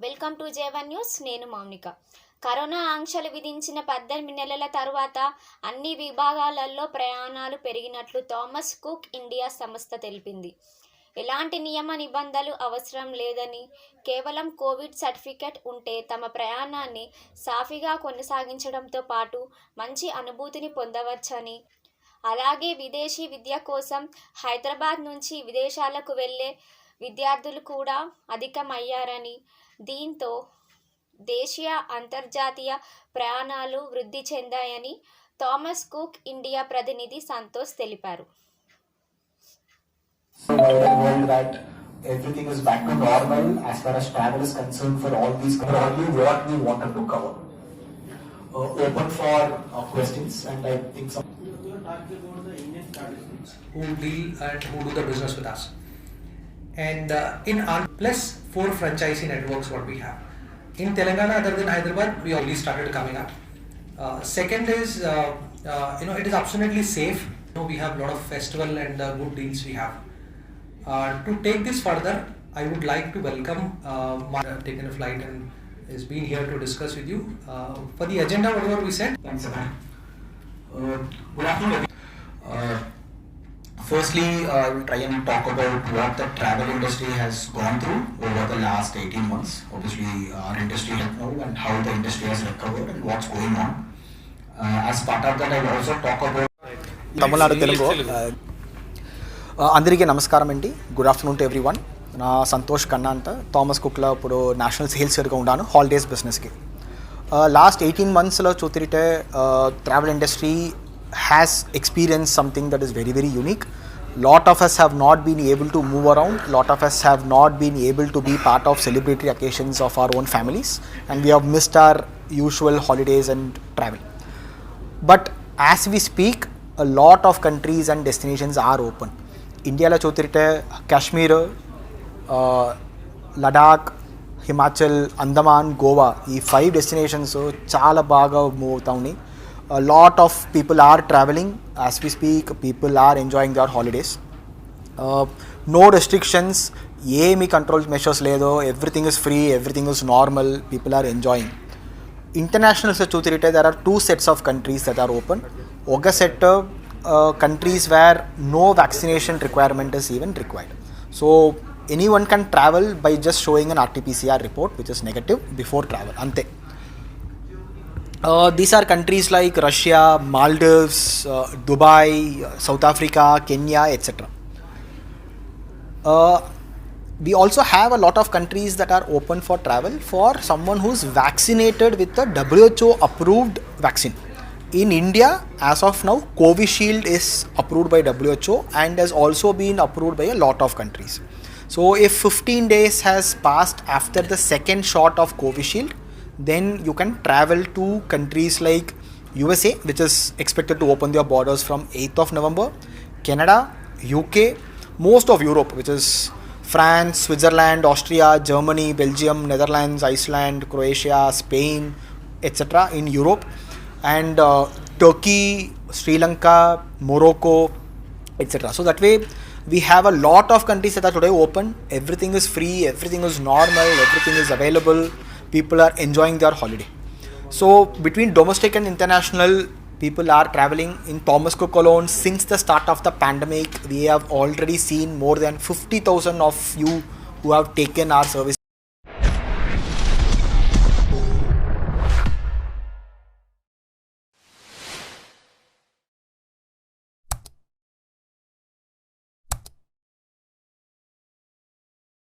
Welcome to జేవన్ news. నేను Mounika. Corona ఆంక్షలు విధించిన 18 నెలల తర్వాత అన్ని విభాగాలలో ప్రయాణాలు పెరిగినట్లు థామస్ కుక్ ఇండియా సంస్థ తెలిపింది. ఎలాంటి నియమ నిబంధనలు అవసరం లేదని, కేవలం కోవిడ్ సర్టిఫికెట్ ఉంటే తమ ప్రయాణాన్ని సాఫీగా కొనసాగించడంతో పాటు మంచి అనుభూతిని పొందవచ్చని, అలాగే విదేశీ విద్య కోసం హైదరాబాద్ నుంచి విదేశాలకు వెళ్ళే విద్యార్థులు కూడా అధికమయ్యారని, దీంతో దేశీయ అంతర్జాతీయ ప్రయాణాలు వృద్ధి చెందాయని థామస్ కుక్ ఇండియా ప్రతినిధి సంతోష్ తెలిపారు. That everything is back to normal as far as travel is concerned for all these only what we wanted to cover. Open for questions, and I think some you're talking about the Indian participants who deal and who do the business with us. And in our plus 4 franchisee networks what we have. In Telangana, other than Hyderabad, we already started coming up. Second is, it is absolutely safe. We have a lot of festival and good deals we have. To take this further, I would like to welcome taken a flight and has been here to discuss with you. For the agenda, whatever we said. thanks a lot. Good afternoon. Firstly, I will try and talk about what the travel industry has gone through over the last 18 months. Obviously, our industry has known and how the industry has recovered and what's going on. As part of that, I will also talk about Tamil Nadu Telugu అందరికీ నమస్కారం అండి. Good afternoon to every one. నా సంతోష్ కన్నా అంట Thomas కుక్లో ఇప్పుడు national sales హెడ్గా ఉన్నాను holidays బిజినెస్కి. లాస్ట్ 18 మంత్స్లో చూతిరిటే travel industry has experience something that is very very unique. Lot of us have not been able to move around. Lot of us have not been able to be part of celebratory occasions of our own families, and we have missed our usual holidays and travel. But as we speak, a lot of countries and destinations are open. India la chotirite Kashmir, Ladakh, Himachal, Andaman, Goa, ee 5 destinations chaala baga move avta unnai. A lot of people are traveling as we speak. People are enjoying their holidays. No restrictions, ఏమి control measures లేదో, everything is free, everything is normal, people are enjoying. Internationals చూతిరిటే there are 2 sets of countries that are open. ఒక set countries where no vaccination requirement is even required. So anyone can travel by just showing an RT-PCR report which is negative before travel. Ante. These are countries like Russia, Maldives, Dubai, South Africa, Kenya, etc. We also have a lot of countries that are open for travel for someone who's vaccinated with a WHO approved vaccine. In India, as of now, Covishield is approved by WHO and has also been approved by a lot of countries. So if 15 days has passed after the second shot of Covishield, then you can travel to countries like USA, which is expected to open their borders from 8th of November, Canada, UK, most of Europe, which is France, Switzerland, Austria, Germany, Belgium, Netherlands, Iceland, Croatia, Spain, etc. in Europe, and Turkey, Sri Lanka, Morocco, etc. So that way we have a lot of countries that are today open. Everything is free, everything is normal, everything is available. People are enjoying their holiday. So between domestic and international, people are traveling. In Thomas Cook alone, since the start of the pandemic, we have already seen more than 50,000 of you who have taken our service.